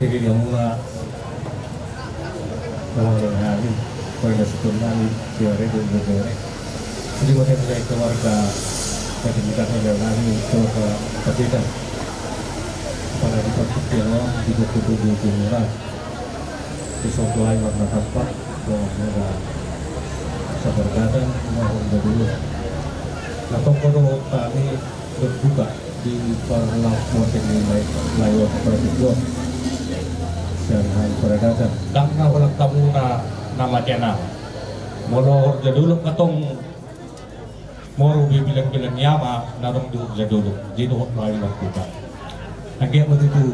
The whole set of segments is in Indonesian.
Jadi dia mula kalau hari pada setunani siare dan berjore. Jadi waktu saya keluarga dari kita ada lagi ke perbedaan. Pada di pertikian di buku-buku murah di suatu hari warna tapak yang murah sabargadan mohon dulu. Nah, kalau kami berbuka di parlau motor nilai layak pertikian dan hari peradatan. Karena walang kamu nama tiana, molo jaduluk katong moro bibilang-bilang yama narong jaduluk di doon lain berbuka. Nagyan mo dito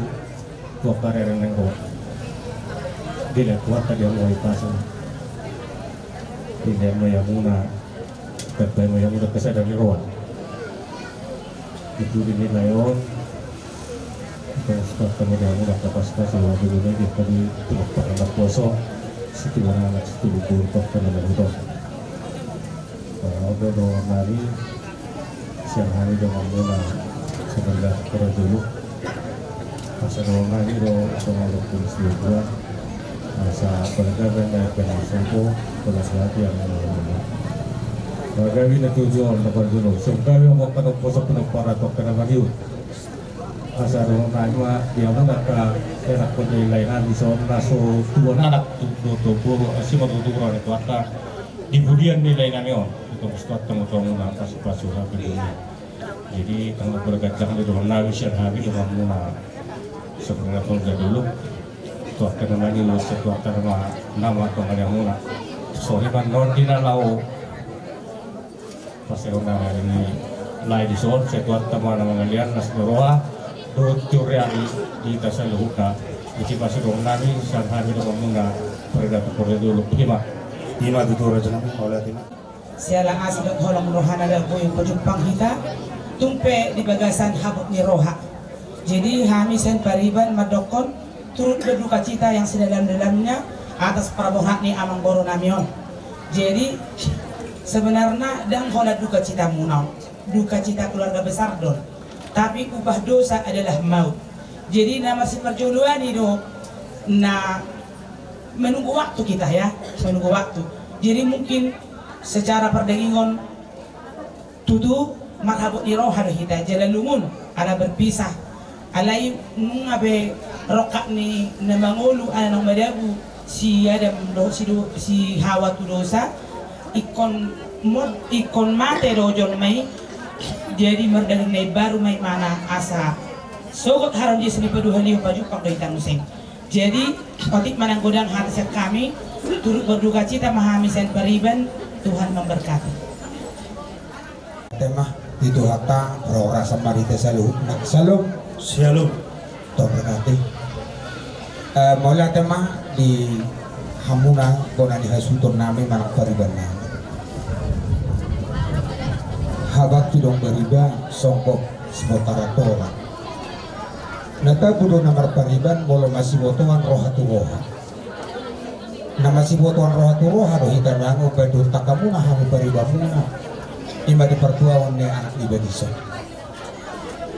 kuwak karera ng kuwak. Dila kuwak ka diyan mo ipasan. Dila mo yung muna. Katbay mo yung muna kasadang iruan. Ito din nila yun. Kaya sa kami na muna kapaspas sa mga bilunay. Di kami tulog na puso. Sa tiwananak sa tulog-tulog ka naman ito. Ako doon nari. Siyang hari doon muna sa banda para dulu. Sa mga hiro sa mga pulis dito sa pagkakaroon na pinasal ko para sa ating mga gagawin na tujuan na pagdulog. So gawin mo ka ng puso pinagparatok ka naman yun. Sa mga mga diya mo na ka enak ko na ilainan so naso tuwan anak tutupo si matutukuran ito at dibudian nilainan yun. Ito gusto at tangutong na pasu-pasu habi yun. Jadi ang bergajang di dalam nawi siya habi dalam muna sebenarnya pun dulu tuh karena ini lu setua karena nama tuh ada mula sorry kan non dina lau pas orang ini lain di soal setua teman mengalian nas beroa do curiari di tasal huka jadi pas orang nami saat hari itu muna perda perda dulu lima itu raja nabi oleh lima sialang asli tolong rohana dan boyong pejumpang kita tumpe di bagasan habuk ni roha. Jadi kami sen pariban madokon turut berduka cita yang sedalam-dalamnya atas prabohat ni amang boro namion. Jadi sebenarnya dan hola duka cita munau, duka cita keluarga besar don. Tapi ubah dosa adalah maut. Jadi nama si perjodohan itu menunggu waktu kita ya, menunggu waktu. Jadi mungkin secara perdagingan tutu marhabut ni roh harus kita jalan lumun ala berpisah. Alay ngabe rokak ni namangulu anang madabu si Adam do si Hawa tu dosa ikon mate rojon mai jadi merdaging nay baru mai mana asa sogot haram di sini peduhan liu paju pak dari tanguseng. Jadi otik manang godang hati kami turut berduka cita memahami sen pariban Tuhan memberkati. Tema itu hatta rora samarite salu salum Shalom. to berkati mola tema di hamuna kona di hasutur nami manak pariban nami habak tidong beriba songkok semotara tola nata budo namar pariban bolo masih botongan rohatu roha na masih botongan rohatu roha rohitan nango bedul takamuna hamu paribamuna ima di pertuawan ni anak ibadisa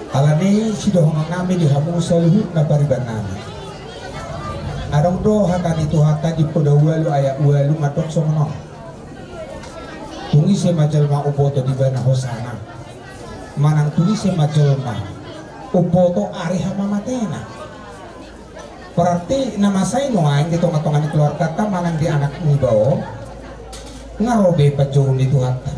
alani sido hongang nami di hamu saluhut na pariban nami adong do hakan itu haka di poda walu ayak walu matok somono tungi se majalma upoto di bana hosana manang tungi se majalma upoto ari hama matena berarti nama saya noain gitu ngatongan keluar kata manang di anak muda ngarobe pajun itu haka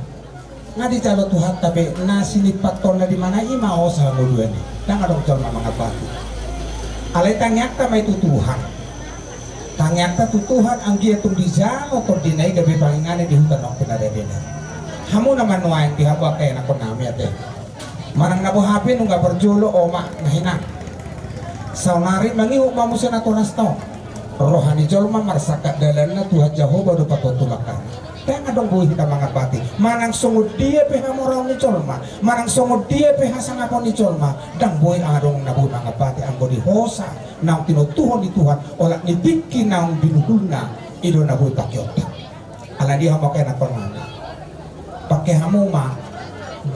nga di calo Tuhan tapi nasi lipat tona di mana ima osa muluan ni tang adong calma mga pati alay tangyakta may tutuhan tangyakta tutuhan ang giatong di jalo to dinay gabi pangingani di hutan ng pinadadina hamu naman nuain di habwa kaya nako nami ate manang nabuhapin nung gabarjulo o ma nahina saunari mangihu mamusin ato nasto rohani jolma marsaka dalan na Tuhan Jehovah do patutulakan. Kaya dong buhi kita mga pati manang sungod dia peha moraw ni cholma manang sungod dia peha sangapon ni cholma dang buhi adong nabuhi mga pati ang bodi hosa nang tinutuhon ni Tuhan ola ni biki nang binuhulna ido nabuhi pakyota ala dia mo kaya nakonana pakai hamuma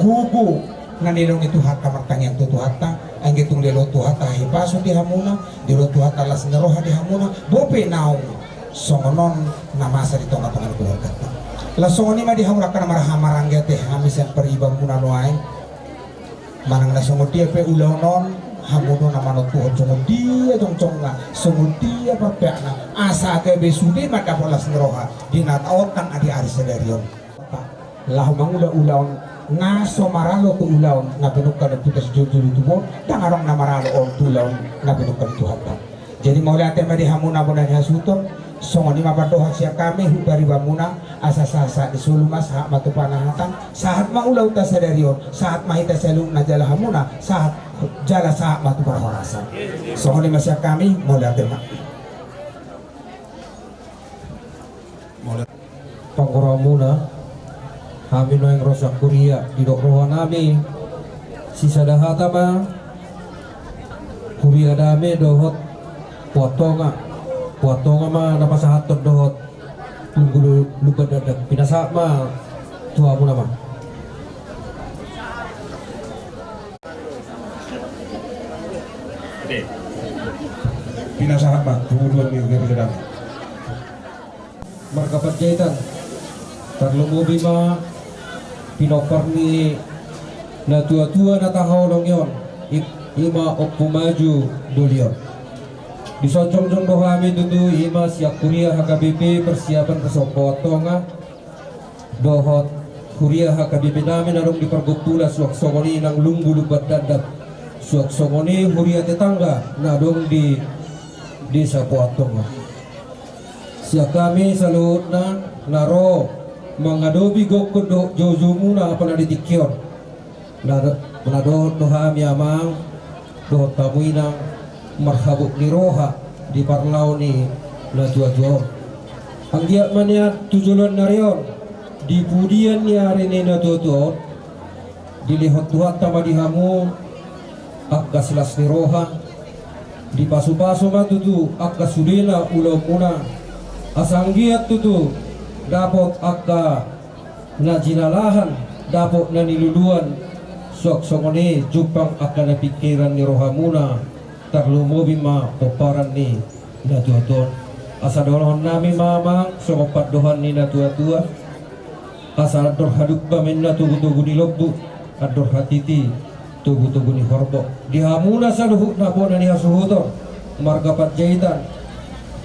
gugu nanilong itu Tuhan kamar tangyang tutuhata ang nanggitung lelo tuhat tahi pasu di hamuna lelo tuhat alas neroha di hamuna bope naung songonon namasa di tonga-tonga keluarga la songoni ma di hamura kana marah marangge teh hamisan peribam muna noai manang na songo dia pe ulonon hamuno namano tuho songo dia songo dia papeana asa ke besude maka polas neroha dinat otan adi ari sedarion lah mangula ulaon ngaso maralo tu ulaon na pinukan itu tes jujur itu bo dan arong na maralo on tu ulaon na pinukan itu hatta jadi mau lihat tema di hamuna bonan hasuton songoni mapadoha sia kami hubari bamuna asa-asa di sulumas hak matu panahatan saat maulau ta sadarion saat mahita selu na jala hamuna saat jala saat matu parahorasa songoni masya kami mau lihat tema pangkoramuna kami noeng rosak kuria di dokrohan nami sisa dahata ma kuria dame dohot potonga ma napasahatot dohot lunggu lupa dadak pinasa ma tua muna ma pinasahat ma tumuduan ni sedang markapat jahitan tarlumubi ma pinopar ni na tua-tua na tahaw long yon ima opu maju dolion disocong jong doh kami tutu ima siap kuliah HKBP persiapan kesopotonga dohot kuliah HKBP namin narong di pergopula suak songoni nang lunggu lubat dadat suak songoni kuliah tetangga na dong di desa Poatonga siap kami salut na naro mengadobi gokod do jozumuna apa na ditikyon na do dohami amang do tamuinang marhabuk ni roha di parlau ni na tua-tua ang giyak man niya tujulan na riyon di pudian niya rin na tua-tua dilihot tuhat tama di hamu akka silas ni roha di pasu-pasu matutu akka sudena ulaw muna asang giyak tutu dapat akka na jinalahan dapat na niluluan sok songone jupang akka na pikiran ni rohamuna tarlumobi ma peparan ni na tua-tua asa dolohon nami mamang sokopat dohan ni na tua-tua asa ador haduk bamin na tugu-tugu ni lobbu ador hatiti tugu-tugu ni horbo di hamuna sa luhuk na po na ni hasuhutor margapat jahitan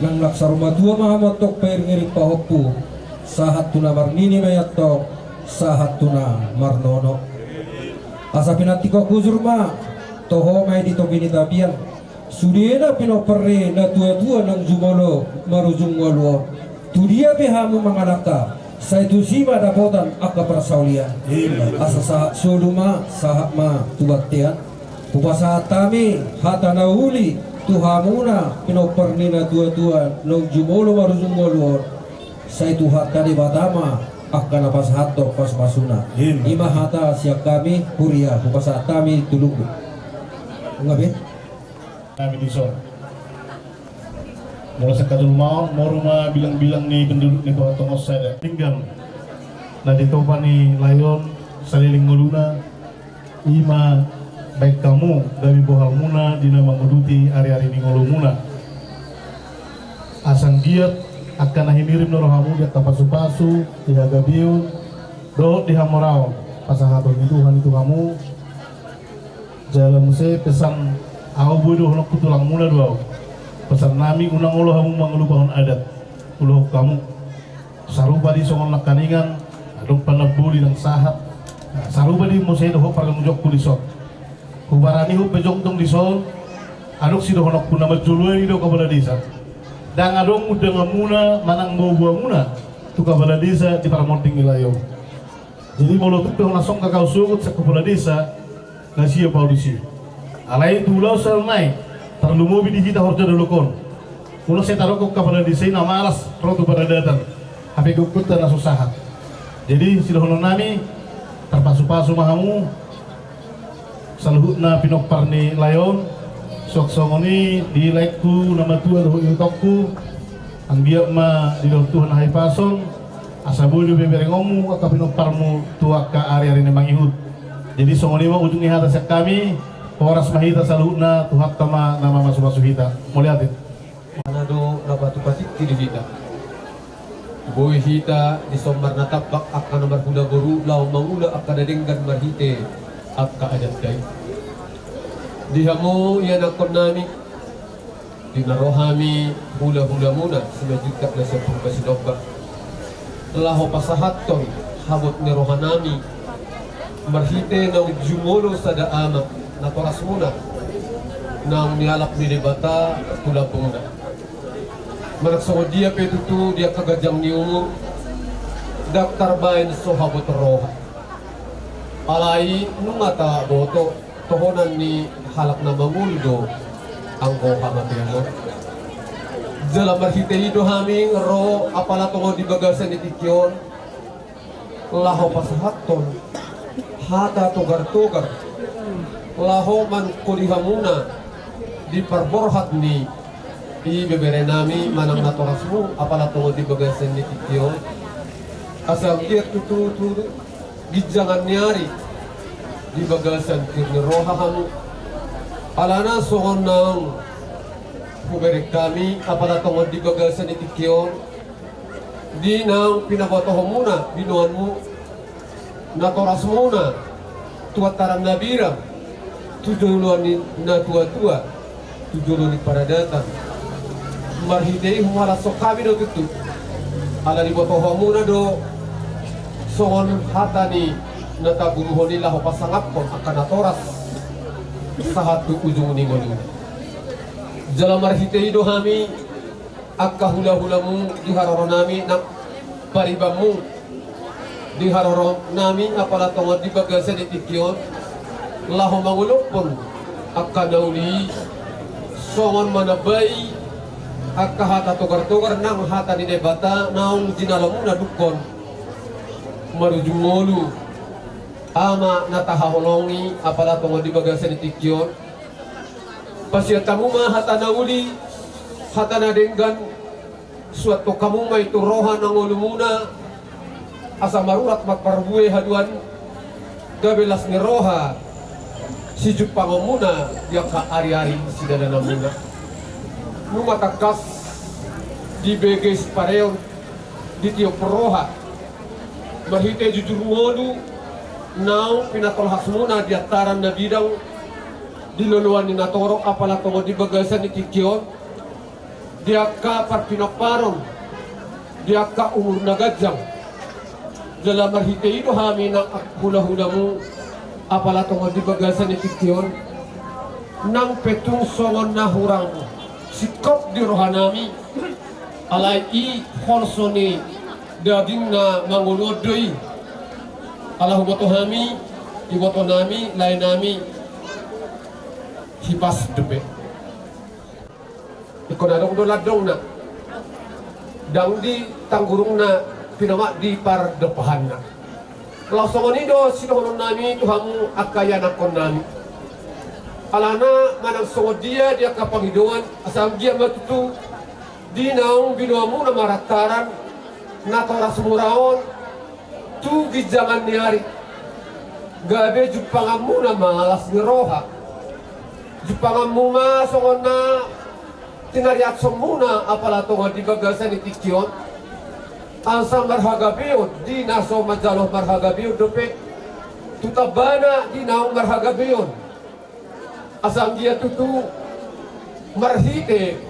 nang laksaruma tua mahamotok pair ngirik pahoppu sahat tuna marnini mayatok sahat tuna marnono asa pinatiko kuzur ma toho may dito binitabian sudena pinopere na tua-tua ng jumolo marujung waluo tudia pehamu mangalaka sa itu sima dapotan akka prasaulian asa sahat soluma sahat ma tubaktian pupasahat tami hata nauli tuhamuna pinoperni na tua-tua ng jumolo marujung waluo sa itu hata di batama akan napas hato pas pasuna ima hata siap kami kuria pupasahat tami tulunggu ngabe kami di Sol. Mula sekadul mau rumah bilang-bilang nih penduduk nih bahwa tongos saya tinggal. Nah di topan nih layon saliling ngoluna ima baik kamu dari bohal muna dina manguduti hari-hari nih ngolumuna. Asang giat akan nahimirim norohamu dia tapasu-pasu tidak gabiun do di hamorau pasahaton Tuhan itu kamu jalan muse pesan aku bodoh nak tulang mula dua pesan nami unang ulo kamu mengelubahon adat ulo kamu sarupa di songon lakaningan adong panabuli ng sahat sarupa di mo saya doho parang jok pulisot kubarani ho pejong tong disol adok si doho nak puna majuluan ido kabala desa dan adong udang muna manang mau buah muna tu kabala desa di paramonting ilayo jadi molo tu doho nasong kakau sugut sa kabala desa ngasih paulisi alai tulau selnai terlalu mobil di kita harus ada lokon ulo saya taruh kok kepada di sini nama alas rotu pada datang tapi kukut dan susah jadi silah nami terpasu-pasu mahamu saluhutna pinopar ni layon sok songoni di laikku nama tua doh yutokku ang biak ma di doh Tuhan hai pason asabudu beberengomu ka pinoparmu tua ka ari-ari ni mangihut jadi songoni ma ujungnya atas kami Horas mahita saluna tuhat tama nama masuk hita. Muliatin. Manado na batu patik di hita. Boy hita di sombar na tapak akan nomor hula baru lau mangula akan dadenggan marhite akan adat day. Dihamu yan akon nami dinarohami hula-hula muna semajud na sa pagpasidobak. Laho pasahaton habot ni rohanami marhite ng jumolo sa daama na toras muna nang nialap ni debata tulap muna. Manaksong dia petutu dia kagajang ni umur daftar bain so habot roha. Alai numata boto tohonan ni halak na manguldo ang roha matiano. Dalam marhite ido haming ro apala tongo di bagasan itikyon laho pasahaton hata togar-togar laho man kulihamuna di perborhat ni i bebere nami manang natorasmu apala tongo di bagasan itikyon asal dia tutu gijangan nyari di bagasan kirni roha hamu alana sohon nang kuberik kami apala tongo di bagasan itikyon di nang pinabotoho muna binuanmu natoras muna tuataran nabira tujuluan na tua-tua tujuluan para datang marhidei humala so kami do tutu ala di botoho muna do songon hatani nataguruho nila ho pasangapon akan natoras sahatu ujung ningon jalan marhidei do hami akka hula-hulamu di haroro nami nak paribamu di haroro nami apala tongo di bagasan itikyon laho mangulupon akka nauli songon manabai akka hata togar-togar nang hata ni debata naung jinalamu na dukon marujung molu ama natahaholongi apala tongo di bagasan itikyon pasiatamu ma hata nauli hata na denggan suatu kamu may turohan ng ulumuna asa marurat magparbuhe haduan gabelas ni roha si Jupang muna dia ka ari-ari si dana muna numatakas di beges pareon di tiop roha mahite jujur ngolu now pinatolhas muna di ataran na bidang diluluan ni natoro apala tongo di bagasan ni kikyon dia ka parpinoparon dia ka umur nagajang dalam marhite itu hami nang hula-hula mu apala tongo di bagasan ni kikyon nang petung songon na hurang sikop di rohanami alai i honsoni daging na mangulodoi ala huboto hami iboto nami lain nami hipas depe ikon adong do ladong na dang di tanggurung na pinama di par depahan na langsung ini do sinohonon nami tuhamu akayan akon nami alana manang songo dia kapanghiduan asam dia matutu di naung binuamu na marataran na toras muraon tu gijangan niari gabe jupangamu na malas ni roha jupangamu ma songo na tinariat semuna apala tongo di bagasan itikyon ansang marhaga biyon di naso majaloh marhaga biyon dope tutabana di naong marhaga biyon asang dia tutu marhite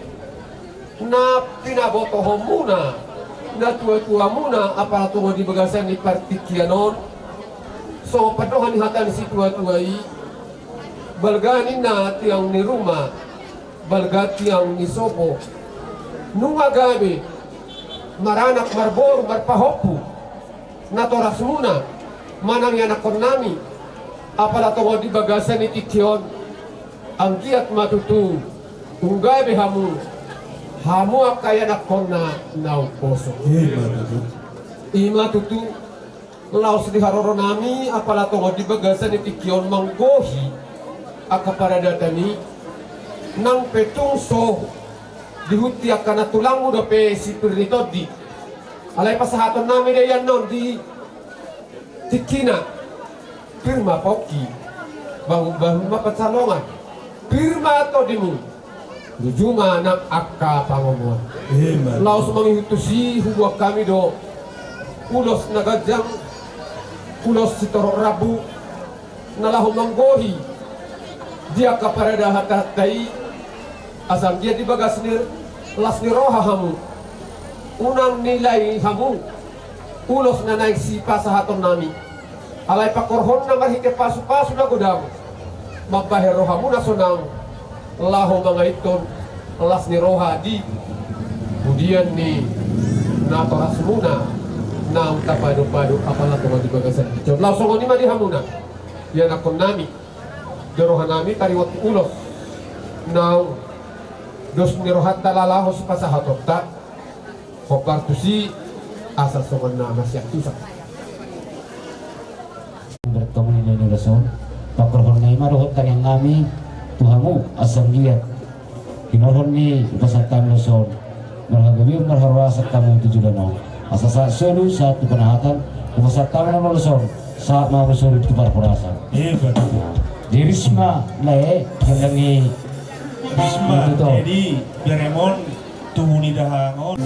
na pinabotoho muna na tua-tua muna apala tongo di bagasan ni partikyanon so padohan hatan si tua-tuai balganin na tiang ni rumah balgati ang nisopo nung agabi maranak marbor marpahopu natoras muna manang yanakon nami apala tongo di bagasan itikyon ang giat matutu unggabi hamu akayanakon na nauposo ima tutu laos di haroro nami apala tongo di bagasan itikyon manggohi akaparadadani nang petung so dihuti akan tulang udah pe si pirito di alay pasahaton namin yan non di tikina pirma poki bangun mapatsalongan pirma to dimu Rujuma nak akka pangomuan laos mangitusi huwa kami do ulos nagajang ulos sitorok rabu nalahu manggohi dia kaparada hatatai asam dia dibagas ni las ni roha hamu unang nilai hamu ulos na naik si pasahaton nami alai pakorhon na marhike pasu-pasu na godam mabahe roha mu na sonang lahu mga iton las ni roha di kemudian ni natoras muna na tapado-pado apala tunga di bagasan kicot langsung ni madi hamuna yan akon nami doroha nami tariwat ulos na dos ni rohat talalahos pasahatot ta kokartusi asal songan na masyak tusak bertemu di Indonesia pakorhon na imarohot kanyang nami tuhamu asam liat kinohon ni pasatan loson marhagabi marharwasat kamu tujulan asa saat solu saat penahatan pasat tamu nama loson saat mau solu itu parpurasa di Risma lae halangi Risma jadi Beremon tuhuni dahangon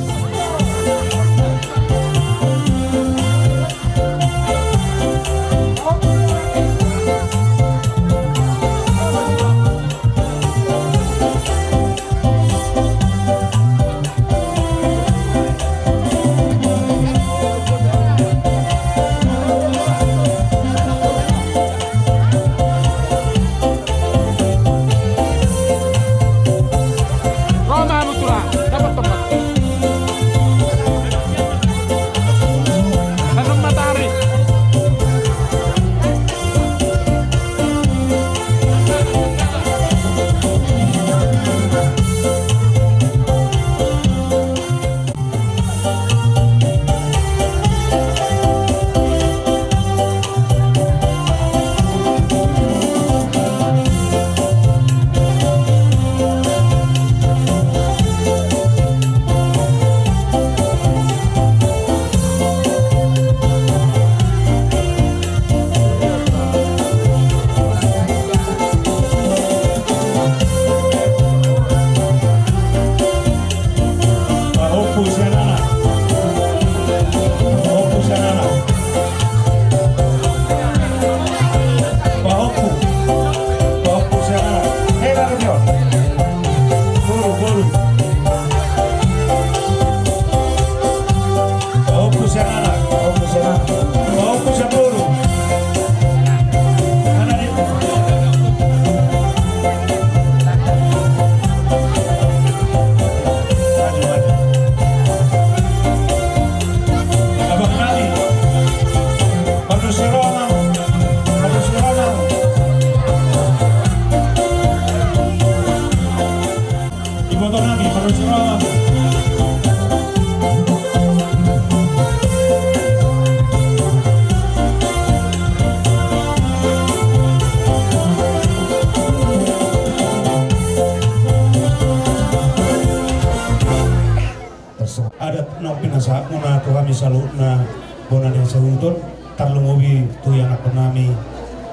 adat nang pinasaak mo na kami salut na bonan yang sahutun tarlungobi tu yang aku nami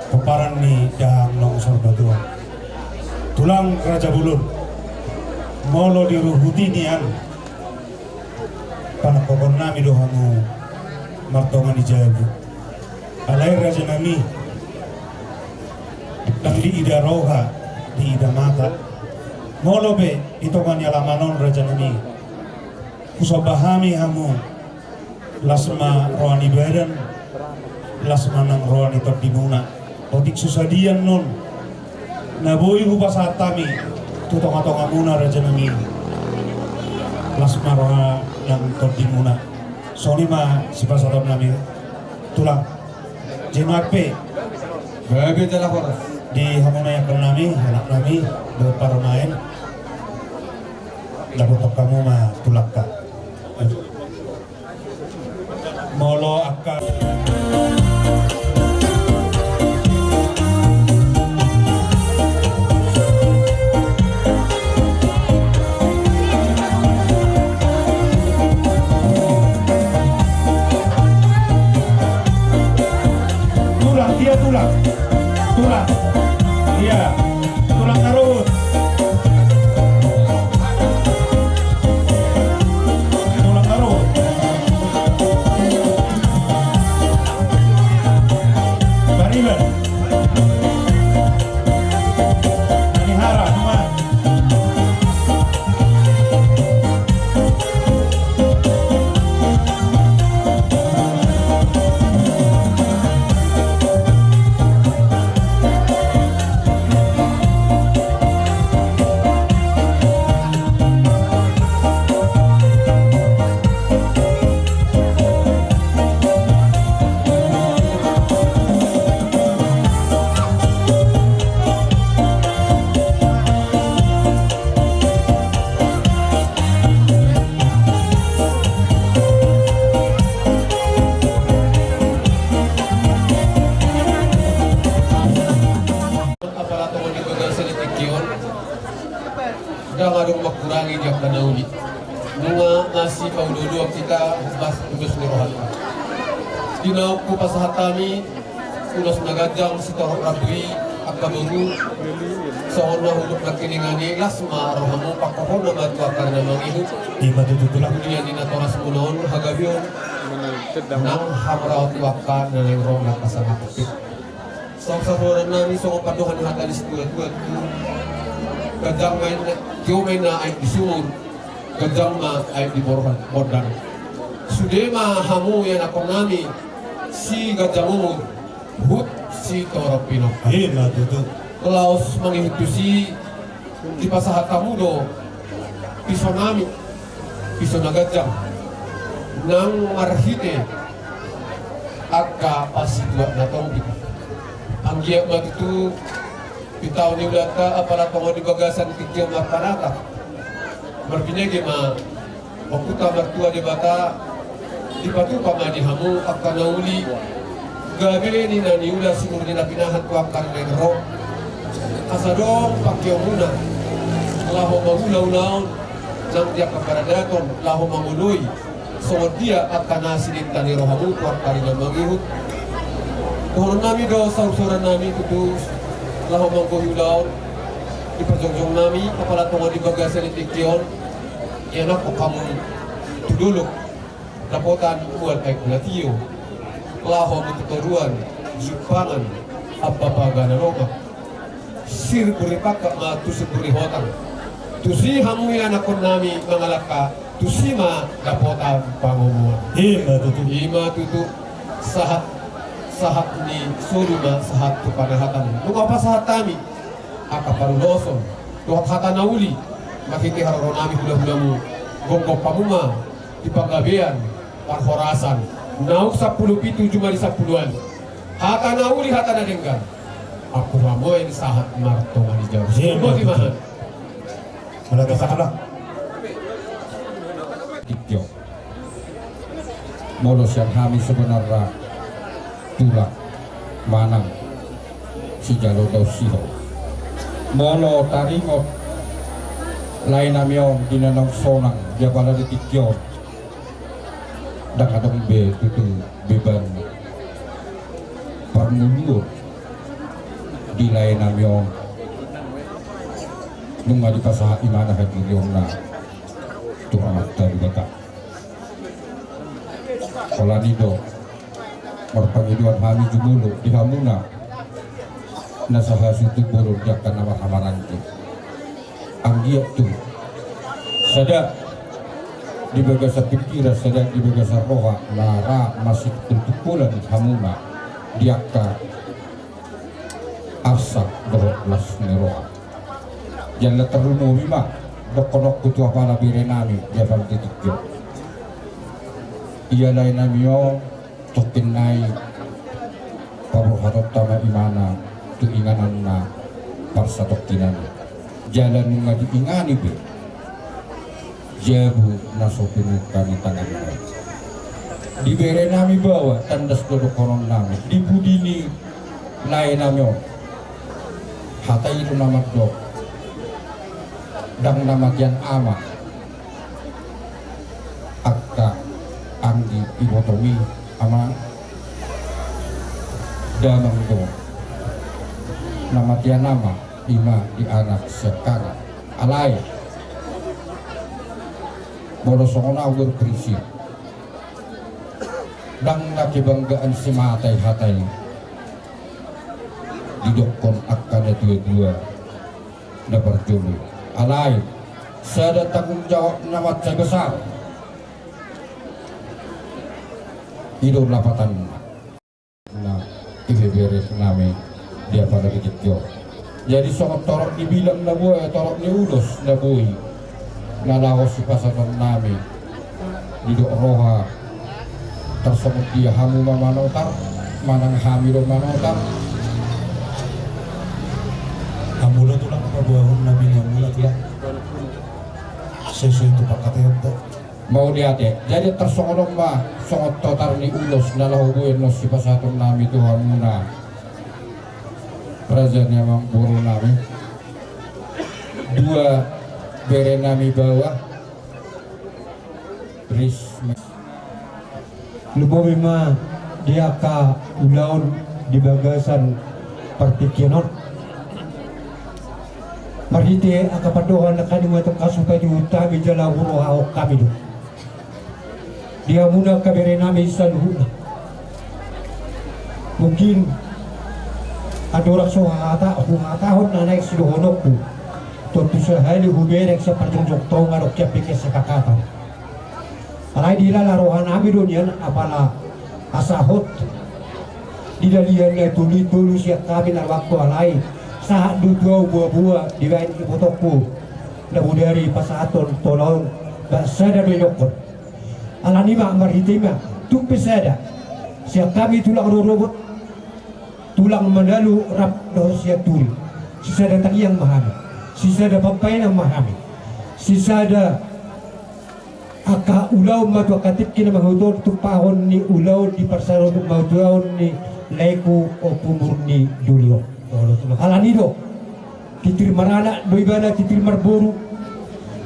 peparan ni dahang nong sorbatua tulang Raja Bulun molo diruhuti nian panakokon nami dohangu martongan di Jayabu alai Raja nami dan di ida roha di ida mata molo be itu kan yalamanon Raja nami kusabahami hamu lasma rohani badan lasma nang rohani terdimuna otik susadian non naboi rupa saat kami tutong-atong amuna Raja nami lasma roha yang terdimuna soni ma si pasaron nami tulang jenape Babi telah di hamuna yang nami anak nami do parmain dapat kamu ma tulakka molo akan tulang Bunga nasi paudulu kita bas udos ni rohan. Dinaw ko pasahat kami ulos nagajang si Torok Rabui Akabaru sa una hulog na kiningani lasma rohamu pakohon na matwakar na mangihut. Di matutulak. Kemudian dinatoras munon hagabion nang hamraw tiwakar na nangrong na kasangapit. Sa saburan namin sa kapaduhan ng hatalis tuwad-tuwad Gajang may na ay disunod Gajang ma ay diborhan bordan Sudema hamu yan ako nami si Gajamumod hut si Torok Pinok Matutu. Laos manghihitu si di pasahat kamudo piso nami piso na Gajang nang marhite agka pasidwa na tongkit ang giyak matutu bitaw ni ulata apala tongo di bagasan kikyo mapanata marbinege ma makuta martua di bata di patu pamadi hamu akka nauli gabe ni na niula siguro ni na pinahan ko ang ro asadong pakyo muna laho magulaw-law nang diya kaparadaton laho manguloy so dia akka nasilita ni rohamu ko ang karina magihut Tuhon nami do sa usuran nami tutus laho manggohiulaw ipajongjong nami kapala tungo di bagasan itikyon yan ako kamu tudulok dapotan uwan ay kulatiyo laho matuturuan jupangan ababaga na roma sir buripaka ma tusi burihotan tusi hamuyan ako nami mangalaka tusima dapotan pangumuan Matutu. ima tutu sahat ni suruma sahat tu panahatan nung apa sahat kami akaparuloson tuhat hata nauli makiti haroron nami hula-hula mo gonggong pamuma di panggabian parhorasan nauk 10 juma di 10-an hata nauli hata nadenggan aku ramoy ni sahat marto mani jauh semua di mana Wala ka katulak. Tikyo molos yang kami sebenarnya tulak manang si jalo daw siho molo taringot lain namyon dinanong sonang dia pala di tikyo dakadong be tutu beban parmulur di lain namyon nung di pasaha imana hadilyon na tuamat dari bata kola nido marpangiduan kami jumulu di hamuna nasa hasutu burul jakan nama hamaranti ang giyak tu sada di bagasa pikiran sada di bagasa roha nara masih tertukulan hamuna diakka arsak beroklas neroha jangan terlalu mima dokonok kutua pala birenami jabal titikyo iya lain namyo tokin nai paruharot tama imana tu inganan na parsa tokinan jalan nga di ingani be jabu nasopinu kami tangan nai dibere nami bawa tandas dodo koron nami dibudini lain namyo hata itu nama dok dang nama kian ama akka anggi ibotomi ama damang do nama dia nama ima di anak sekarang alay bolosongona ugur prinsip dang nakibanggaan si matay hatay didokon akan dua-dua na berjulu alay sada tanggung jawab nama saya besar hidup lapatan nah beres nami dia pada kejekyo jadi soal torok dibilang na buhay torok ni ulos na buhay nalawos si pasakan nami hidup roha tersebut dia hamu mamanotar manang hamil manotar Amula tu lang pabuahon nabi niya mula tu lang. Sesuai itu pakatayot to. mau lihat ya jadi tersongolong mah songot totar ni ulos nalahubuin nos si pasatong nami Tuhan muna Razanya mang buru nami dua bere nami bawah Lumobi ma dia ka ulaun di bagasan partikinon. Marite akapadohan na kani mo itong kasupay di utami jala huro haok kami do. Dia muna kabere namin sa luhuna. Mungkin adorak so hatahon na naik siluhonok ko. Tutu sa hali huberek sa parjungjok tong arok kya pikir sa kakatan. Alay dila laruhan namin doon yan apala asahot. Didalian na tuli-tuli siya kami na waktu alay. Sa dudwa buah-buah dibain ipotok ko. Nabudari pasaton tolong basada do yokot. Alanima maritima tupisada. Siya kami tulang robot tulang mendalu rap do siya turi. Sisa datang yang mahami. Sisa ada pampain yang mahami. Sisa ada aka ulaw matu katip kina mahutol tupahon ni ulaw di parsaro mahutol ni leku o pumur ni dulio. Alanido titir marana doibana titir marboru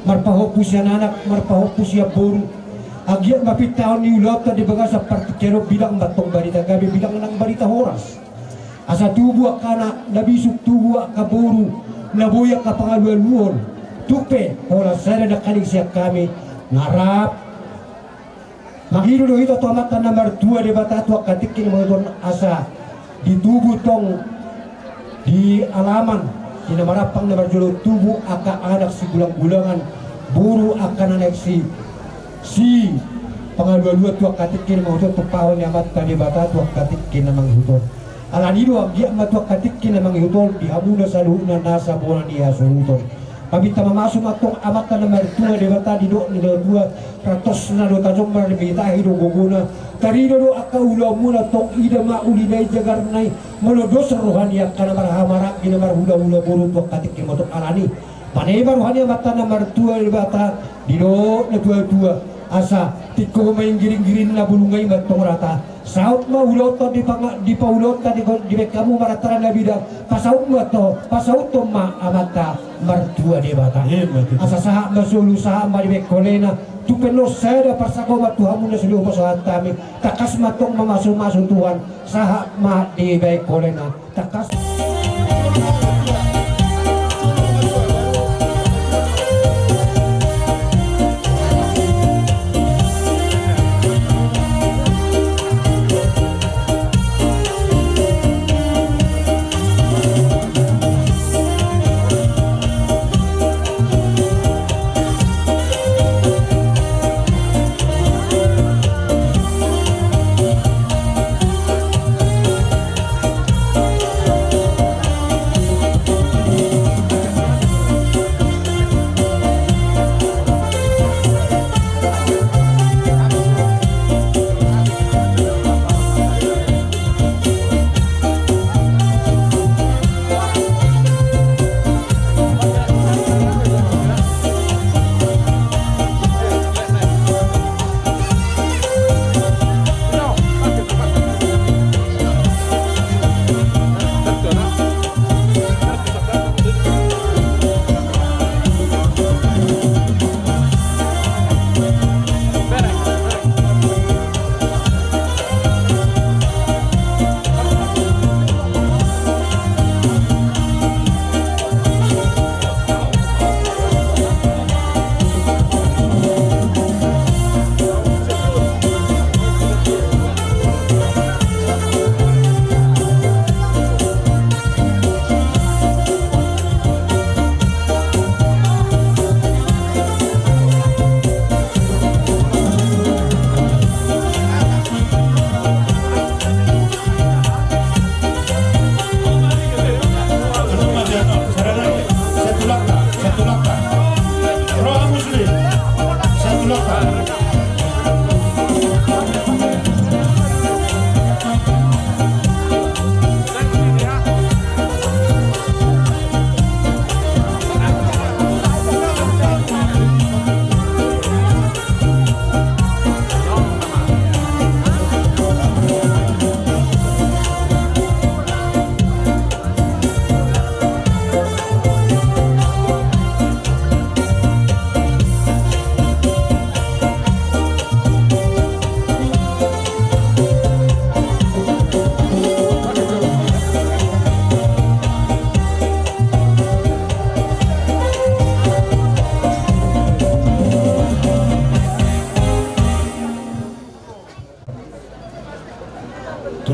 marpahopus yan anak marpahopus ya boru agiat mapit tahun ni ulaw ta di bagasa partikero bilang batong barita gabi bilang nang barita horas asa tubuh kana nabisuk tubuh ka boru nabuyak ka pangaluan tupe oras sada nakalig siya kami ngarap mahiru do ito tomatan nomor 2 di batatu katikin mo don asa di tubuh tong di alaman di namarapang nomor jolo tubuh aka anak si gulang-gulangan buru akan anak si pangaluan tua katikin mo don tupawan yamat tadi batatu katikin namang hutol alanido agya matua katikin namang hutol di hamuna saluhna nasa bola dia sulutol pabita mamasuk atong amatan nomor 2 di bata di do ni 2 ratos na do tajong marbita hido guguna tarido do aka ulaw mula tong ida mauli dai jagar nai molodos rohani kana marhamara gina marhula-hula buru to katik motok alani panai rohani mata nomor 2 di bata di do na 2 asa tiko main giring-giring na bulungai matong rata saut ma ulot to di paulot tadi di kamu marataran na bida pasaut to ma amata martua de bata asa saha masulu saha ma di kolena tupeno sada persako matuhamu na sulu pasahat kami takas matong mamasuk Tuhan saha ma di kolena takas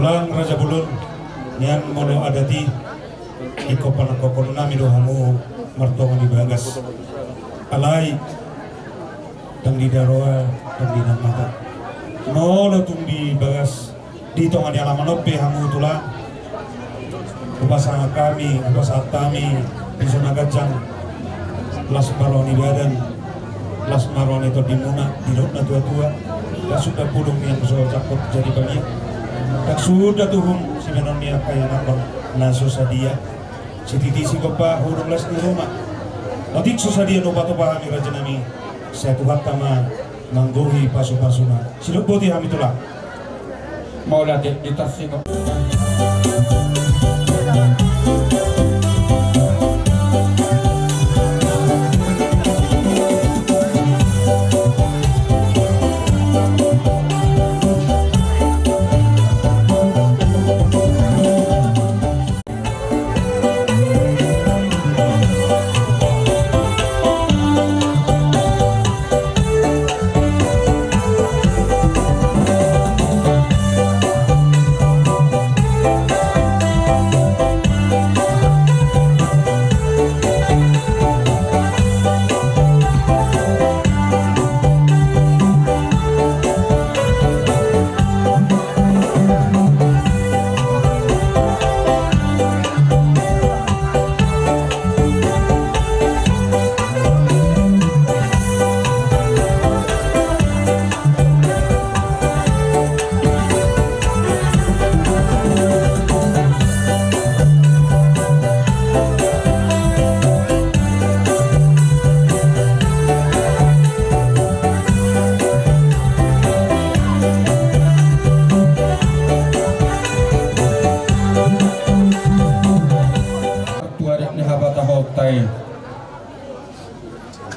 tulang Raja Bulun nian mono adati iko panakokon nami dohamu martongan ibagas alai tang di daroa tang di namata mono tumbi bagas di tongan alaman ope hamu tulang upasanga kami upasat kami bisa nagajang las maroni badan las maroni to dimuna di na tua-tua tak sudah pulung yang soal cakot jadi bagian tak sudah tuhum si menonia kaya nakon na susadia si titi si kopa hurung las di rumah otik susadia no pato pahami raja nami saya tuhat tama manggohi pasu-pasuna siluk boti hami tulang mau latih di tas sih kok.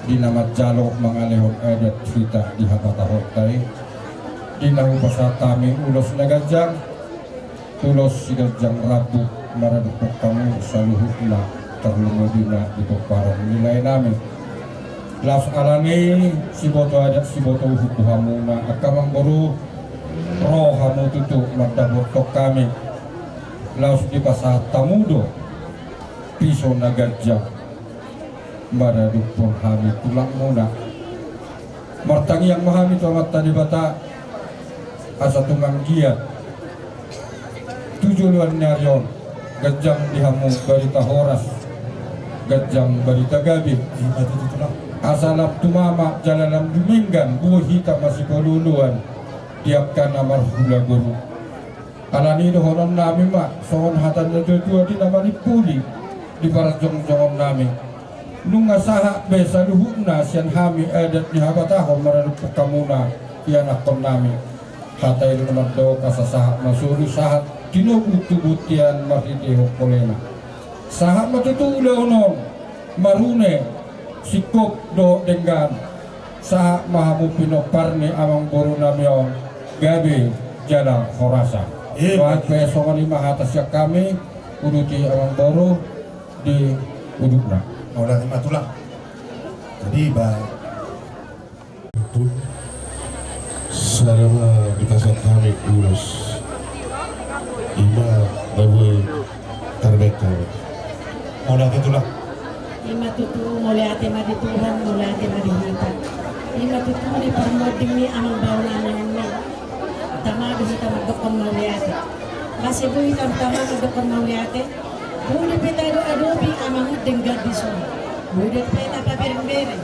Di nama jalok mangalehon adat kita di habata hotai di nama pasatami ulos nagajang tulos sigajang rabu maradupok kamu saluhutna terlumudina itu parang nilai namin las alani si boto adat si boto hukuhamuna akamang boru roh hamu tutu madabotok kami las di pasatamudo piso nagajang maradupon hami tulang muna martangi yang mahami tuamat tadi bata asa tungang giat tujuan nyarion gajang dihamu barita horas gajang barita gabi asalap tumama jalalam duminggan buah hitam masih peluluan tiapkan amar hula guru alani dohonon nami mak sohon hatan dua di nama dipuli di para jong-jongon nami nunga saha besa luhukna sian hami adat ni habataho mararupuk kamuna iyan akon nami katay naman daw kasasaha masulu sahat tinubut-tubutian marhitihok kolena sahat matutulaw no marune sikop do denggan sahat mahamu pinoparni amang boru namion gabi jalang horasa wahat besongan lima atas ya kami uduti amang boru di udukna Maulah tulang. Jadi Itu sarana dipasat kami ulos ima babu terbeka. Maulah tulang. Ima tutu mulai ate madi Tuhan mulai ate madi kita. Ima tutu di permodimi amang baunan yang tama bisa tamadokon mulai ate. Masih bu hitam tama madokon mulai ate. Buli peta adobi amang denggat di sana. Buli peta pabereng-bereng.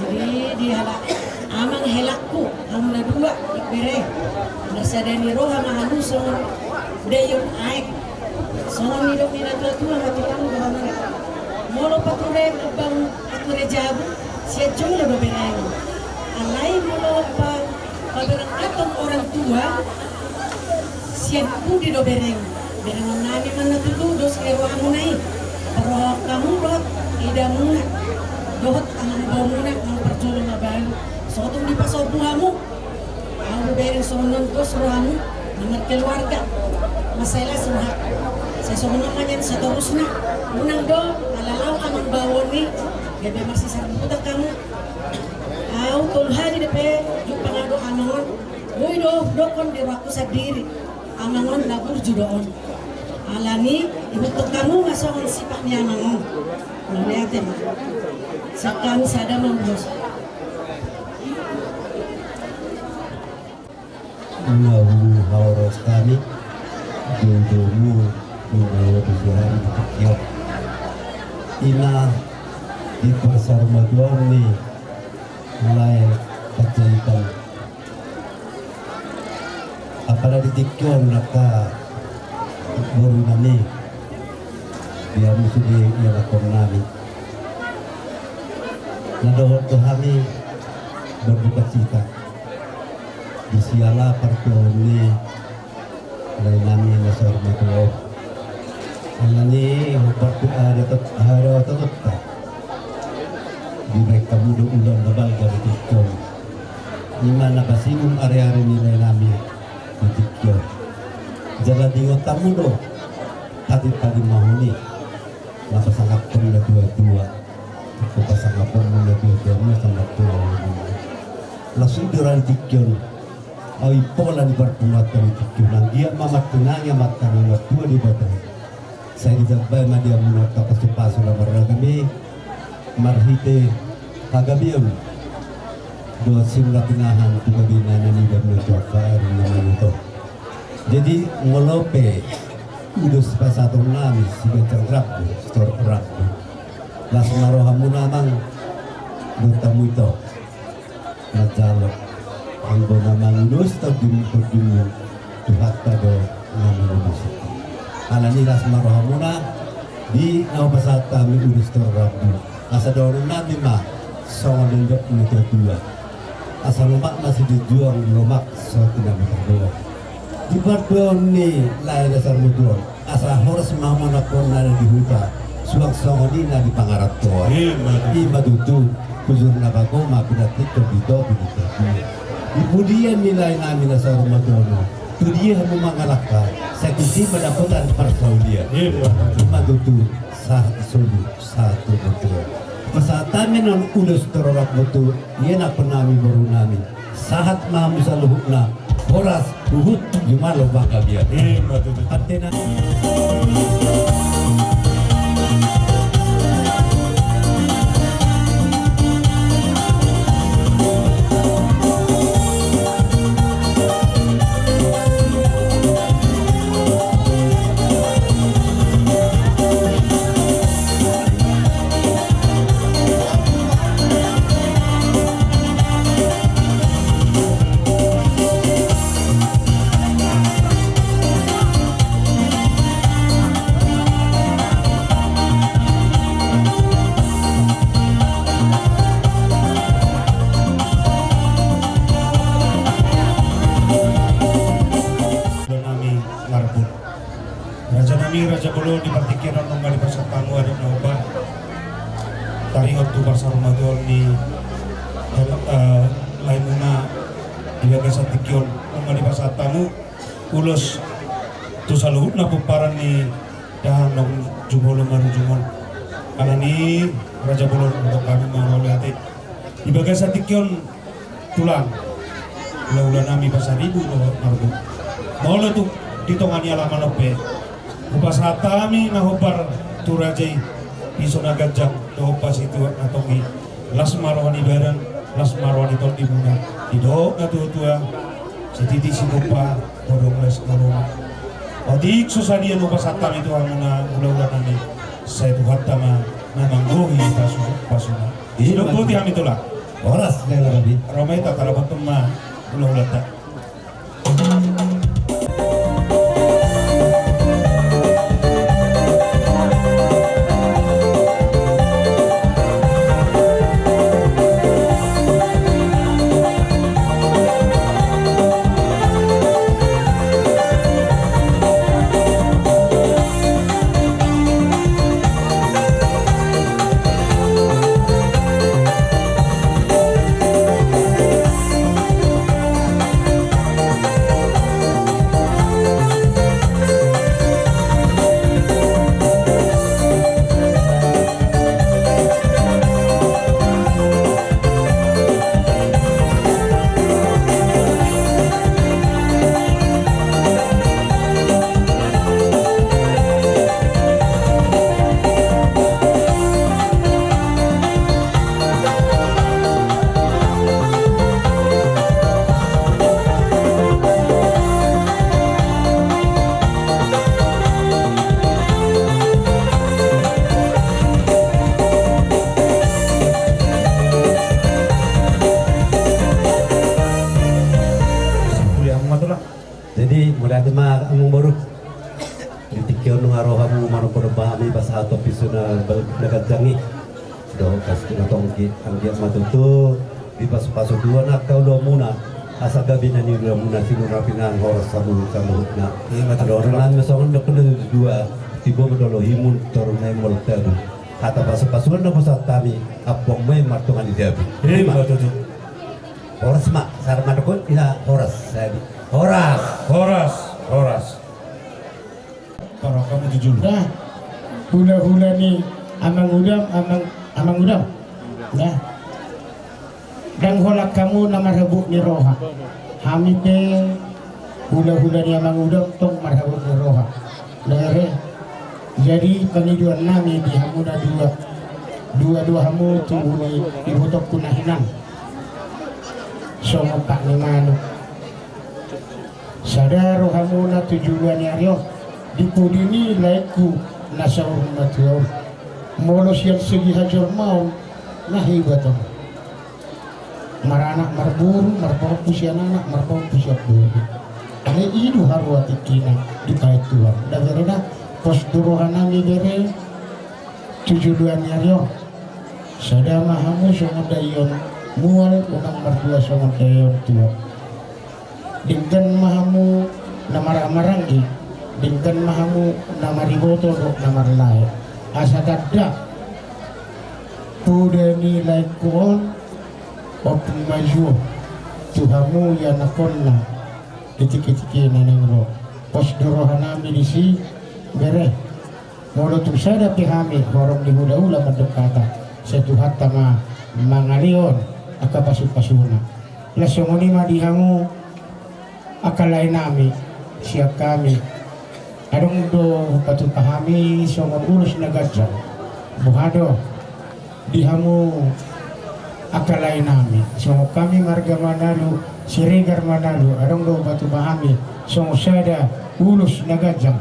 Jadi dihala amang helakku amna dua ikbere. Nasadani roha mahaluson dayon aik. Songon hidup nila tua-tua matilang dohamana. Molo pature bang ature jabu sia jolo do bereng. Alai molo pabereng atong orang tua sia pudi do bereng. Dengan nani mana tutu dos kewa munai roh kamu roh ida muna dohot amang bau muna mang percolong abang sotong di pasau buamu mau bereng sonon dos rohamu nomor keluarga masalah suha saya sonon manyan seterusnya unang do alalau amang bau ni gede masih sarbuta kamu au tol hari depe jumpa ngado amang boy do dokon di raku sadiri amangon dapur judoon. Alani ibutok kamu masongon sipaknya amangon. Lihat ya, sekarang sada membos. Nahu hauros kami Jodohmu Mengawa Tuhan Dikiok Ina Di pasar maduan ni Mulai Kajaitan Apalagi dikion Naka Baru nami Dia musuh di Yalakon nami Nadohot Tuhami Berduka cita Isiala partone lain nami nasar mato alani partu ada tetap di mereka muda ulang nabal dari tikon imana pasimum area-area nilai nami di tikon jalan dingot tamu do tadi mahuni napa sangat pernah dua-dua apa sangat pernah dua-dua sangat pernah langsung diran tikon ay pola di berpumat dari tikun nang dia mamat tenangnya makan nomor 2 di batai saya dijabay na dia munat kapasipaso na maragami marhite hagabiyon do simla tinahan tugabina na ni Dami Jafar naman ito jadi ngolope udos pasatong namis siga cerrak store rak las marohamu namang bertamu itu najalok ang namang lus tagdun tuhat tado naman lus alani las marohamuna di nawapasat kami ulus torrabu asa dorong namin ma songon dendok nito dua asa lomak masih dijuang lomak so tidak berdoa di bardon ni lain dasar muduan asa horas mamonakon na di huta suang songon ina di pangarap toa ima dudu kuzur nakagoma pinatik kebito kemudian nilai namin na sa Ramadono itu dia memangalaka sa kisi mendapatan persaudia madutu saat sulu satu betul pasatan non ulus terorap betul ia nak penami baru nami saat mahu saluhuk na horas luhut gimana bakal dia artinya Raja Bolo di partikiran nunggali pasar tamu ada naoba taringot tu pasar Ramadan ni lain muna di gagasan tikion nunggali pasar tamu ulos tu saluhut na puparan ni dahan nong jumolo maru jumon karena ni Raja Bolo untuk kami mengawali hati di gagasan tikion tulang ulah nami pasar ribu marbu mau tu ditongani alaman ope upas hatami na hopar turajay iso na gajang do pas itu natongi las marwani baran las marwani tol di muna ido na tua si titi si lupa bodong les norong odik susadian upas hatami itu amuna ulah nami saya tuhat tama namang gohi pasuna ido putih kami itulah horas lela rabi romai tak kalabat tema ulah tak ate ma among baru ditikyo nung araw mo maro ko bahami pas ato piso na nagajangi do kas tinatong ang dia matuto di pas paso dua na kau do muna asa gabi na ni muna siguro pinang horas sa na do nan masong do kuno dua tibo dolo himun torong na mol tadu kata paso paso na pasat kami apong may martungan dia matuto. horas mak sarma dokon ina horas sabi Horas. Para kamu tujuh. Dah, hula-hula ni amang udam. Dah. Dan holak kamu nama rebuk ni roha. Hami pe hula-hula ni amang udam tong marhabuk ni roha. Lere. Jadi pengiduan nami di hamu dah dua hamu tu ni ibu tok kunahinan. So pak ni manu. Sadaro hamu na tujuan yaryo. Di pudini laiku nasa umat yau. Molos yang segi hajar mau nahibatong. Maranak marburu, marburu pusian anak, marburu pusian buru. Ane idu harwati kina di kait tuan. Dagerena pos duruhan nami bere tujuan yaryo. Sadama hamu songon dayon mual unang mardua songon dayon tuan. Dinggan mahamu namara-marangi, dinggan mahamu namariboto do namarlay. Asa dadda pude nilai kuon opun maju tuhamu ya nakonna detik-detik nanengro pos dorohanami disi bere molo tu sada pihami horong di muda ula mendekata setuhat tama mangalion aka pasu-pasuna lasongoni madihamu akalay nami siap kami adong do patu pahami songon ulus nagadjan buhado dihamu akalay nami songo kami marga manalu siregar manalu adong do patu pahami songo sada ulus nagadjan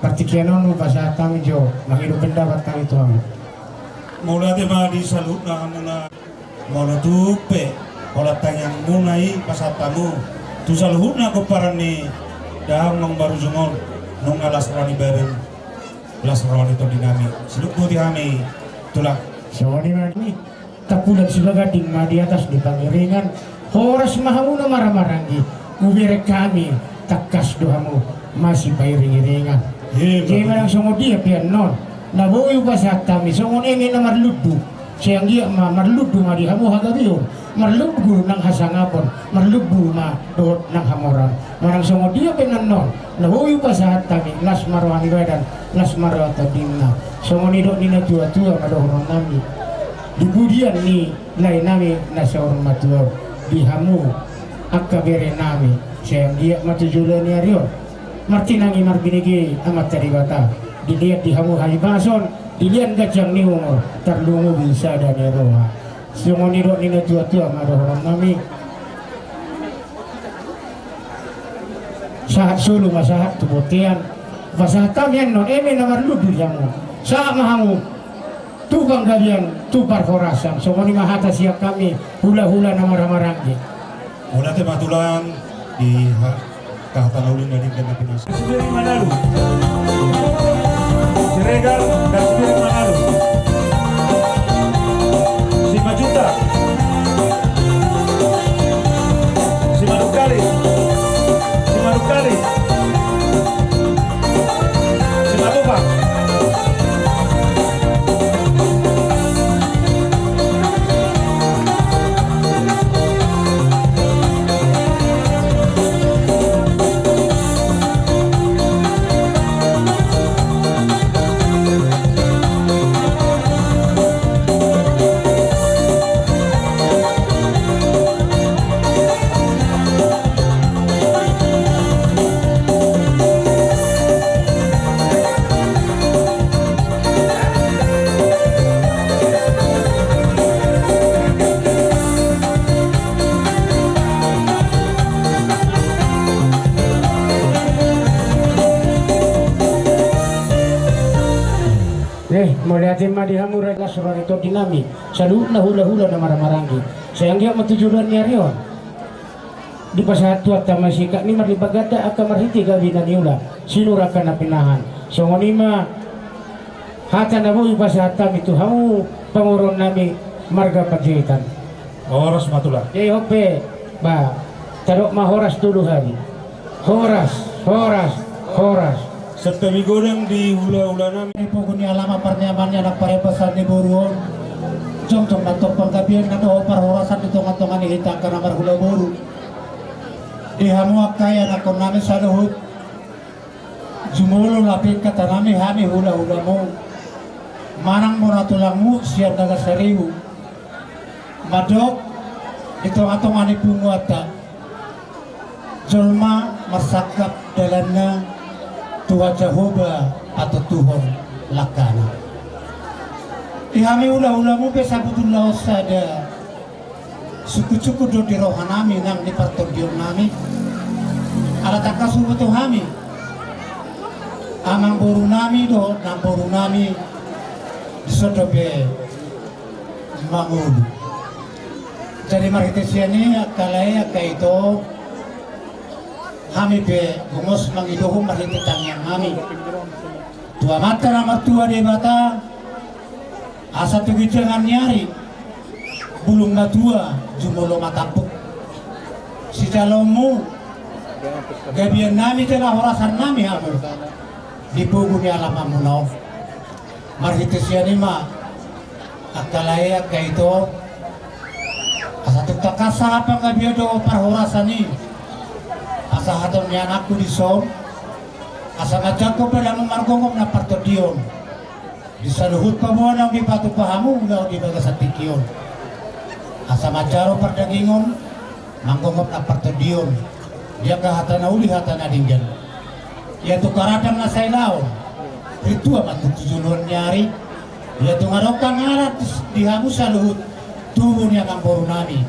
partikianon bahasa kami jo mangidu pendapat kami tuang Mula de ma di salut na muna mula tupe ola tanyang munai pasatamu tu saluhut na ko parani dahang nong baru jungol nong alas rani beren alas rani to dinami siluk buti kami tulak sewani mani kapulan sila gading ma di atas di pangiringan horas mahamu na maramarangi ubirek kami takas dohamu masih pairing-iringan jadi marang songo dia pian non nabuyo pasat kami songon emi na marludu siyang dia marludu ma di hamu hagabiyo marlubu nang hasangapon marlubu ma doot nang hamoran marang songo dia penanon nabuyo pasat kami las marwani badan las marwata dinna songo ni dok nina tua-tua madohron nami di budian ni lain nami nasa orang matur di hamu akabere nami siyang dia matujulan ni aryo martinangi marbinigi amat taribata dilihat di hamu haibason dilihat gajang ni umur terlungu bisa dan eroha songo ni dok nina tua-tua madohron nami saat sulu masahat tubutian masahat kami non eme namar ludu jamu saat mahamu tubang galian tupar horasan songo ni mahata siap kami hula-hula namar-marangi mula te matulang di tahta ulun dari kena pinas sendiri manalu Siregar dan sendiri manalu si Majuta si Madukali si Matupang mulai tema di hamu rela seorang itu dinami salu na hula-hula na maramarangi sayang dia matujuran ni arion di pasahat tuat tamasika ni maribagada aka marhiti gabina niula sinurakan na pinahan so ngonima hata na mo ipasahat kami tu hamu panguron nami marga pajitan Oras matula. jadi hope ba tarok mahoras dulu hari horas Serta migoreng di hula-hula namin. Puguni alama parnyamannya anak parepasan di Boruon. Jom natok pangkabian na doon parhorasan dito ngatongan ihitang ka namar hula boru. Dihamuak kaya na kung namin sa luhut. Jumulo lapit ka tanami hami hula-hula mo. Manang mo na tulang mo siya nagasariw. Madok ito ngatongan ipungo ata. Jolma masakap dalan na Tuhan Jehovah atau Tuhan Lakana. Ihami ula-ula mo besa betul laos sada suku-suku do di rohanami nang di partordion nami. Ala takasu betul hami. Amang boru nami do nang boru nami disodobe mangul. Jadi marhitesiani akalai akaito kami be gumos mangidohum marhititang yang kami tua mata nama tua de bata asa tugi jangan nyari bulung matua jumolo matapuk si calomu gabian nami telah horasan nami hamu dipuguni alamamu nau marhitesiani ma akalaya kaito asa tukakasa apa gabian do parhorasani asa haton ni anakku di som asa ngajak ko pada margongom na partodion di saluhut pamuanang di patu pahamu ngau di bagasatikion asa macaro pardagingom manggongom na partodion dia ka hatana uli hatana dinggan ya tu karadang na sailaon itu amat tujuan nyari ya tu ngarokang arat di hamu saluhut tubuh yang ngambor nami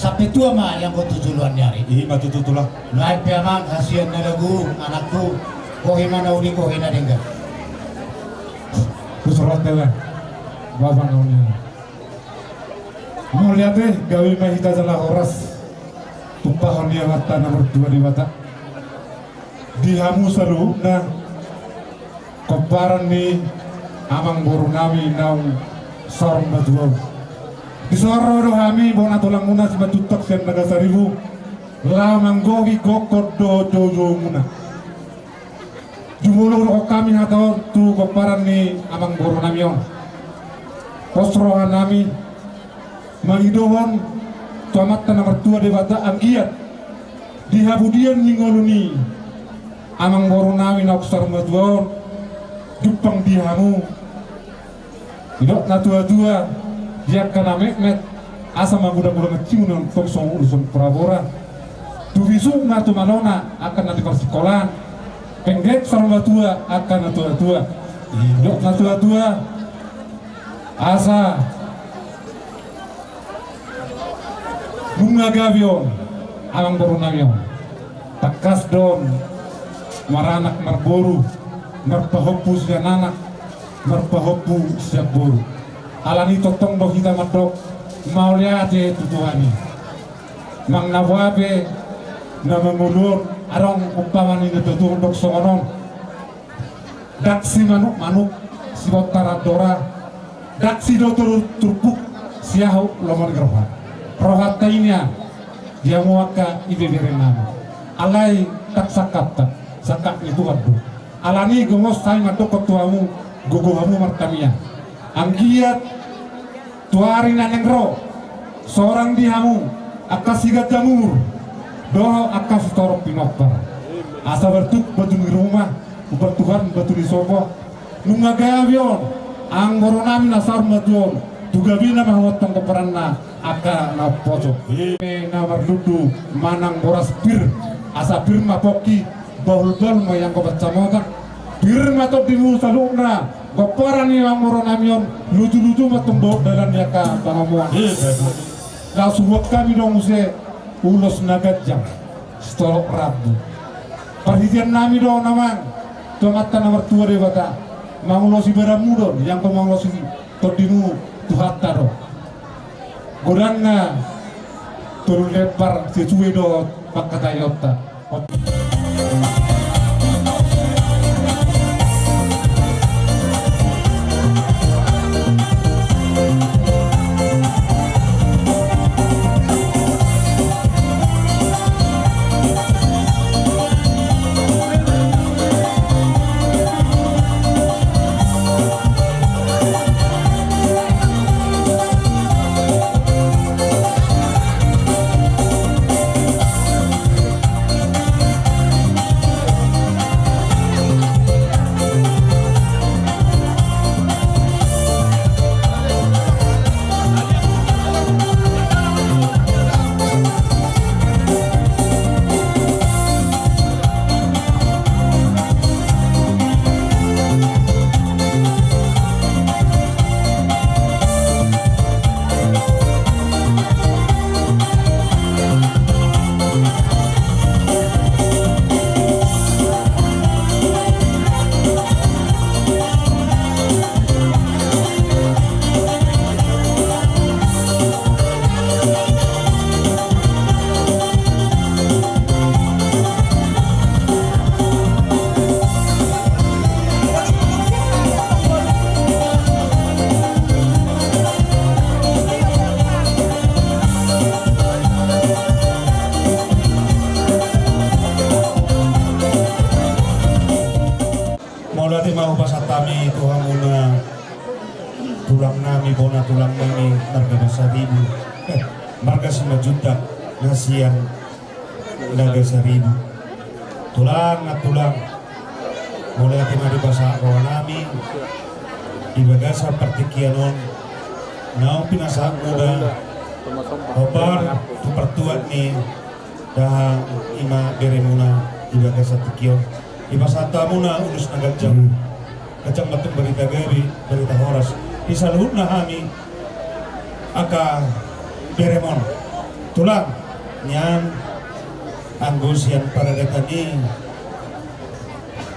sampai tua mah yang kau tujuan nyari. Ih matu tutulah. Naik piamang kasihan na lagu anakku. Kohima na uli kohina dengga. Kusurat dela. Bapak naunya. Mau lihat deh gawi mahita jala horas. Tumpah dia mata nomor 2 di mata. Di hamu seru na komparan ni amang boru nami naung sorong batuau. Disoro do hami bona tulang muna si batutak siang nagasaribu lamang gogi kokot do jojo muna jumulo do kami hatau tu koparan ni amang boru namion posrohan nami mangidohon tuamat nomor 2 debata anggiat dihabudian ningoluni amang boru nami naksar matuon jupang dihamu idok na tua-tua dia kena mekmet asa maguda-guda ngeciunan toksong urusan Prabora tu visu ngatu manona akan nanti persikolan penggek sarma tua akan natua-tua dok natua-tua asa bunga gavion amang boru namion takas don maranak marboru marpahopu siya nanak marpahopu siya boru alani totong do kita madok mau lihat tutuhani mang nawabe na mangulur arong umpamani na tutuhon dok songonon daksi manuk si botaradora daksi do turpuk siahu lomon geroha rohat kainya dia muaka ibeberenan alai tak sakap itu kadu alani gomos tay madok ketuamu gogohamu martamia anggiat tuari nanengro seorang dihamu akasigat jamur doho akas torok pinokbar asa bertuk batu di rumah ubat Tuhan batu di sopo nunga gavion ang moronami nasar matuon tugabina mahawatong keperanna aka na pojok na marludu manang boras pir asa pir mapoki bahul-bahul mayang kobat camotak pir matok dimu salungna Baparan ni ang moronamion lucu-lucu matumbok dalam yaka pangamuan. Langsung kami dong se ulos nagadjang stolok rabu. Perhatian nami dong namang tuamata nomor 2 debata mangulosi beramudon yang kau mangulosi todimu tuhatta do. Godana turun lebar si cuwe do pakatayota. Maulati mau pasatami Tuhan muna tulang nami bona tulang nami marga basaribu marga 5 juta nasian naga 1.000 tulang na tulang mulai ati mari basa kawan nami ibagasa partikianon naong pinasa muda obar tupertuat ni dahang ima beremuna ibagasa tikion ibasata muna ulus nagajang kacang matong berita gabi berita horas isaluhut na kami aka beremon tulang niyan anggusian para datani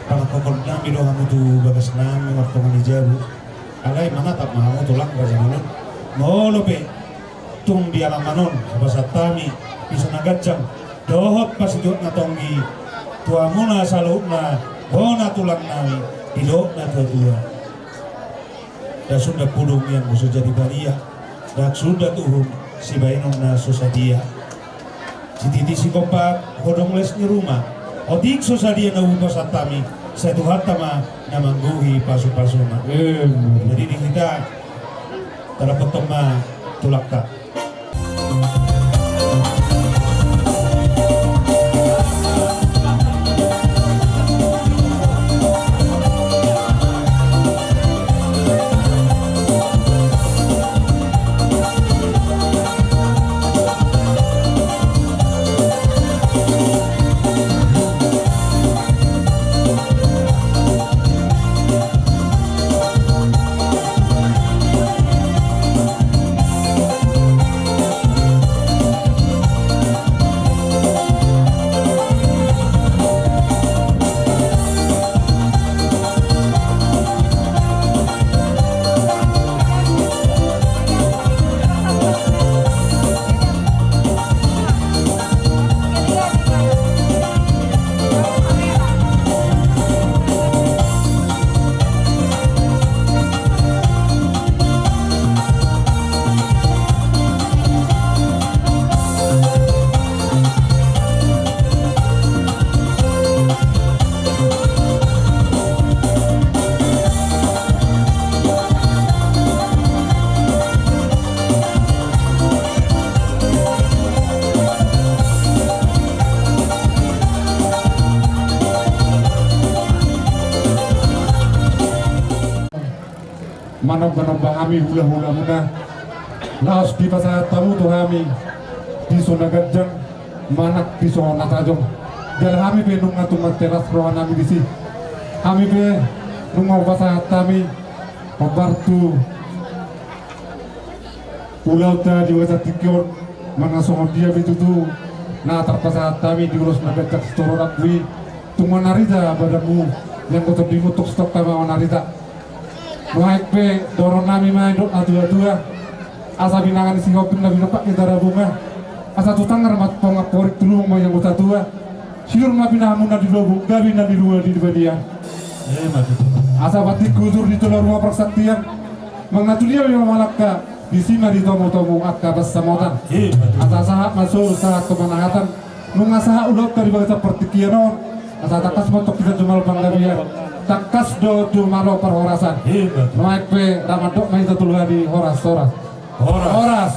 pangkokol nami do hamu tu bagas nami waktu manijabu alay manatap mahamu tulang raja manon molope tung di alam manon basatami bisa nagajang dohot pasidut na tonggi tua muna saluna bona tulang nami pilok na tua dan sudah pudung yang musuh jadi balia dan sudah tuhum si bainon na susadia si titi si kompak hodong les ni rumah odik susadia na upas atami sa Tuhan tama na mangguhi pasu-pasu na jadi di kita terapotong ma tulak ka. Manong kami hula-hula muna laos di pasar tamu tu kami di zona gajang manak di zona tajong dan kami pe nunga tu teras rohan kami di si kami pe nunga pasar kami membantu pulau ta di wasa tikion mana songon dia begitu tu na terpasar kami diurus nagajak setoro rakwi tunggu narita badamu yang kotor dimutuk stok kama narita Baik pe dorong nami main dok atu-atua asa binangan si hopin na binupak kita bunga asa tutang ramat pongaporik tulung mo yang utatua silur mapinahamu na di lobong gabi na di luar di badian asa batik kudur di telur rumah persaktian mengnatulia yang malaka di sini di tomo-tomo akka besamotan asa sahak masuk saat kemenangatan nunga sahak udah dari bahasa pertikianon asa takas motok kita jumal banggabian takas do jumalo perhorasan naik pe ramadok main tetulga di horas horas